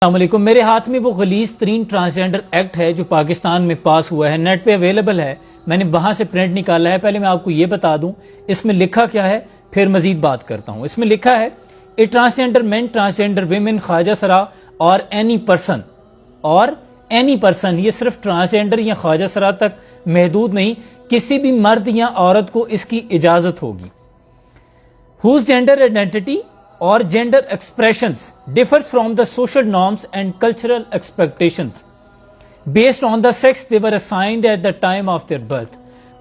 السلام علیکم۔ میرے ہاتھ میں وہ غلیظ ترین ٹرانسجینڈر ایکٹ ہے جو پاکستان میں پاس ہوا ہے، نیٹ پہ اویلیبل ہے، میں نے وہاں سے پرنٹ نکالا ہے۔ پہلے میں آپ کو یہ بتا دوں اس میں لکھا کیا ہے، پھر مزید بات کرتا ہوں۔ اس میں لکھا ہے a transgender main, transgender women, خواجہ سرا اور اینی پرسن، یہ صرف ٹرانسجینڈر یا خواجہ سرا تک محدود نہیں، کسی بھی مرد یا عورت کو اس کی اجازت ہوگی۔ whose gender identity or gender expressions differs from the social norms and cultural expectations based on the sex they were assigned at the time of their birth۔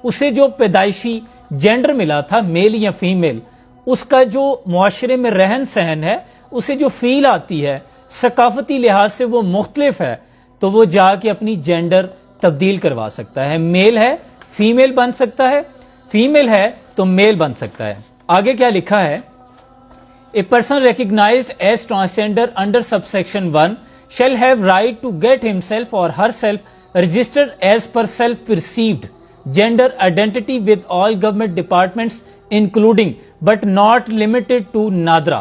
اسے جو پیدائشی جینڈر ملا تھا، میل یا فیمیل، اس کا جو معاشرے میں رہن سہن ہے، اسے جو فیل آتی ہے، ثقافتی لحاظ سے وہ مختلف ہے، تو وہ جا کے اپنی جینڈر تبدیل کروا سکتا ہے۔ میل ہے فیمیل بن سکتا ہے، فیمیل ہے تو میل بن سکتا ہے۔ آگے کیا لکھا ہے، A person recognized as transgender under subsection 1 shall have right to get himself or herself registered as per self-perceived gender identity with all government departments including but not limited to NADRA.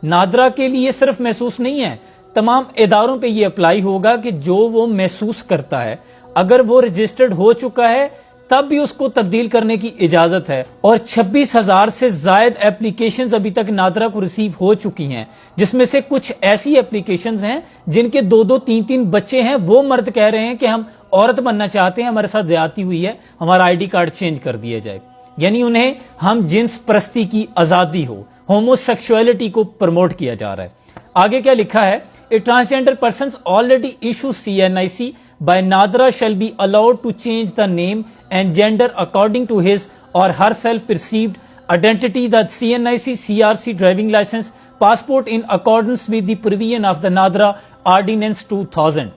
NADRA کے لیے صرف محسوس نہیں ہے، تمام اداروں پہ یہ اپلائی ہوگا کہ جو وہ محسوس کرتا ہے، اگر وہ رجسٹرڈ ہو چکا ہے تب بھی اس کو تبدیل کرنے کی اجازت ہے۔ اور 26,000 سے زائد اپلیکیشنز ابھی تک نادرا کو ریسیو ہو چکی ہیں، جس میں سے کچھ ایسی اپلیکیشنز ہیں جن کے 2 3 بچے ہیں، وہ مرد کہہ رہے ہیں کہ ہم عورت بننا چاہتے ہیں، ہمارے ساتھ زیادتی ہوئی ہے، ہمارا آئی ڈی کارڈ چینج کر دیا جائے، یعنی انہیں ہم جنس پرستی کی آزادی ہو، ہومو سیکشولیٹی کو پروموٹ کیا جا رہا ہے۔ آگے کیا لکھا ہے، a transgender persons already issue CNIC by Nadra shall be allowed to change the name and gender according to his or her self-perceived identity, the CNIC CRC driving license, passport in accordance with the provision of the Nadra Ordinance 2000۔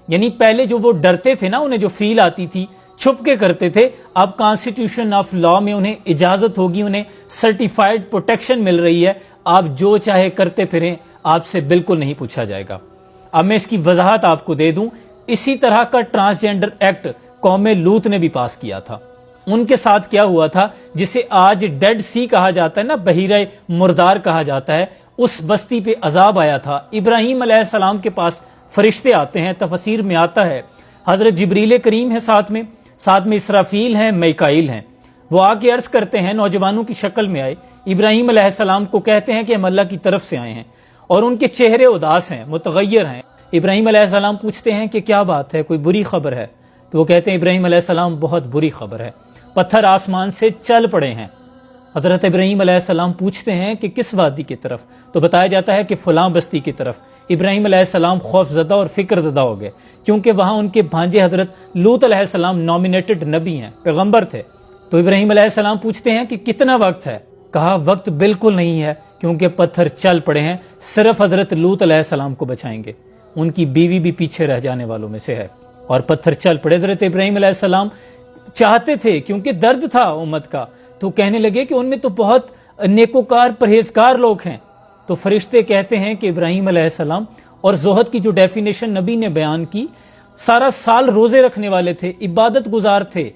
یعنی پہلے جو وہ ڈرتے تھے نا، انہیں جو فیل آتی تھی، چھپ کے کرتے تھے، اب کانسٹیٹیوشن آف لا میں انہیں اجازت ہوگی، انہیں سرٹیفائیڈ پروٹیکشن مل رہی ہے، آپ جو چاہے کرتے پھریں، آپ سے بالکل نہیں پوچھا جائے گا۔ اب میں اس کی وضاحت آپ کو دے دوں، اسی طرح کا ٹرانسجینڈر ایکٹ قوم لوط نے بھی پاس کیا تھا۔ ان کے ساتھ کیا ہوا تھا، جسے آج ڈیڈ سی کہا جاتا ہے نا، بحیرہ مردار کہا جاتا ہے، اس بستی پہ عذاب آیا تھا۔ ابراہیم علیہ السلام کے پاس فرشتے آتے ہیں، تفسیر میں آتا ہے حضرت جبریل کریم ہے، ساتھ میں اسرافیل ہیں، میکائیل ہیں، وہ آ کے عرض کرتے ہیں، نوجوانوں کی شکل میں آئے، ابراہیم علیہ السلام کو کہتے ہیں کہ ہم اللہ کی طرف سے آئے ہیں، اور ان کے چہرے اداس ہیں، متغیر ہیں۔ ابراہیم علیہ السلام پوچھتے ہیں کہ کیا بات ہے، کوئی بری خبر ہے؟ تو وہ کہتے ہیں ابراہیم علیہ السلام بہت بری خبر ہے، پتھر آسمان سے چل پڑے ہیں۔ حضرت ابراہیم علیہ السلام پوچھتے ہیں کہ کس وادی کی طرف؟ تو بتایا جاتا ہے کہ فلاں بستی کی طرف۔ ابراہیم علیہ السلام خوف زدہ اور فکر زدہ ہو گئے، کیونکہ وہاں ان کے بھانجے حضرت لوط علیہ السلام نامینیٹڈ نبی ہیں، پیغمبر تھے۔ تو ابراہیم علیہ السلام پوچھتے ہیں کہ کتنا وقت ہے؟ کہا وقت بالکل نہیں ہے، کیونکہ پتھر چل پڑے ہیں، صرف حضرت لوط علیہ السلام کو بچائیں گے، ان کی بیوی بھی پیچھے رہ جانے والوں میں سے ہے۔ اور پتھر چل پڑے۔ حضرت ابراہیم علیہ السلام چاہتے تھے، کیونکہ درد تھا امت کا، تو کہنے لگے کہ ان میں تو بہت نیکوکار پرہیزگار لوگ ہیں۔ تو فرشتے کہتے ہیں کہ ابراہیم علیہ السلام، اور زہد کی جو ڈیفینیشن نبی نے بیان کی، سارا سال روزے رکھنے والے تھے، عبادت گزار تھے،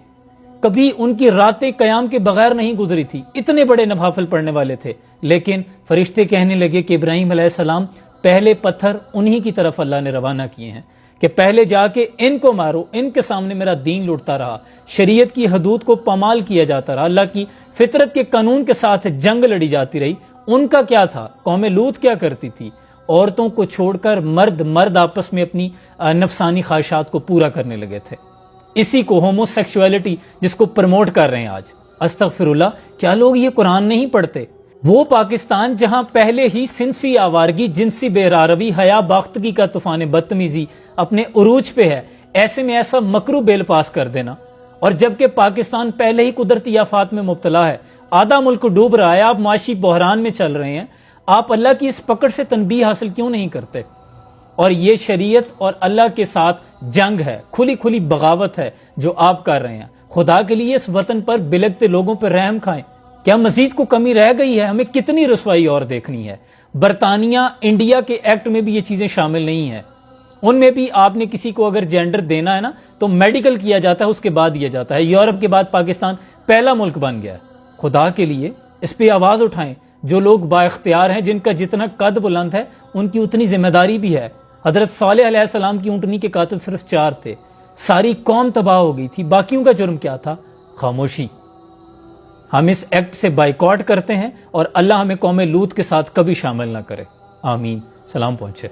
کبھی ان کی راتیں قیام کے بغیر نہیں گزری تھی، اتنے بڑے نوافل پڑھنے والے تھے۔ لیکن فرشتے کہنے لگے کہ ابراہیم علیہ السلام، پہلے پتھر انہی کی طرف اللہ نے روانہ کیے ہیں کہ پہلے جا کے ان کو مارو، ان کے سامنے میرا دین لوٹتا رہا، شریعت کی حدود کو پامال کیا جاتا رہا، اللہ کی فطرت کے قانون کے ساتھ جنگ لڑی جاتی رہی۔ ان کا کیا تھا؟ قوم لوط کیا کرتی تھی؟ عورتوں کو چھوڑ کر مرد آپس میں اپنی نفسانی خواہشات کو پورا کرنے لگے تھے۔ اسی کو ہومو سیکشولیٹی جس کو پروموٹ کر رہے ہیں آج۔ استغفر اللہ، کیا لوگ یہ قرآن نہیں پڑھتے؟ وہ پاکستان جہاں پہلے ہی صنفی آوارگی، جنسی بے راروی، حیا باختگی کا طوفان بدتمیزی اپنے عروج پہ ہے، ایسے میں ایسا مکروہ بل پاس کر دینا، اور جبکہ پاکستان پہلے ہی قدرتی آفات میں مبتلا ہے، آدھا ملک ڈوب رہا ہے، آپ معاشی بحران میں چل رہے ہیں، آپ اللہ کی اس پکڑ سے تنبیہ حاصل کیوں نہیں کرتے؟ اور یہ شریعت اور اللہ کے ساتھ جنگ ہے، کھلی بغاوت ہے جو آپ کر رہے ہیں۔ خدا کے لیے اس وطن پر بلکتے لوگوں پر رحم کھائیں۔ کیا مزید کو کمی رہ گئی ہے؟ ہمیں کتنی رسوائی اور دیکھنی ہے؟ برطانیہ، انڈیا کے ایکٹ میں بھی یہ چیزیں شامل نہیں ہیں، ان میں بھی آپ نے کسی کو اگر جینڈر دینا ہے نا تو میڈیکل کیا جاتا ہے، اس کے بعد دیا جاتا ہے۔ یورپ کے بعد پاکستان پہلا ملک بن گیا ہے۔ خدا کے لیے اس پہ آواز اٹھائیں، جو لوگ با اختیار ہیں، جن کا جتنا قد بلند ہے ان کی اتنی ذمہ داری بھی ہے۔ حضرت صالح علیہ السلام کی اونٹنی کے قاتل صرف 4 تھے، ساری قوم تباہ ہو گئی تھی، باقیوں کا جرم کیا تھا؟ خاموشی۔ ہم اس ایکٹ سے بائیکاٹ کرتے ہیں اور اللہ ہمیں قوم لوط کے ساتھ کبھی شامل نہ کرے، آمین۔ سلام پہنچے۔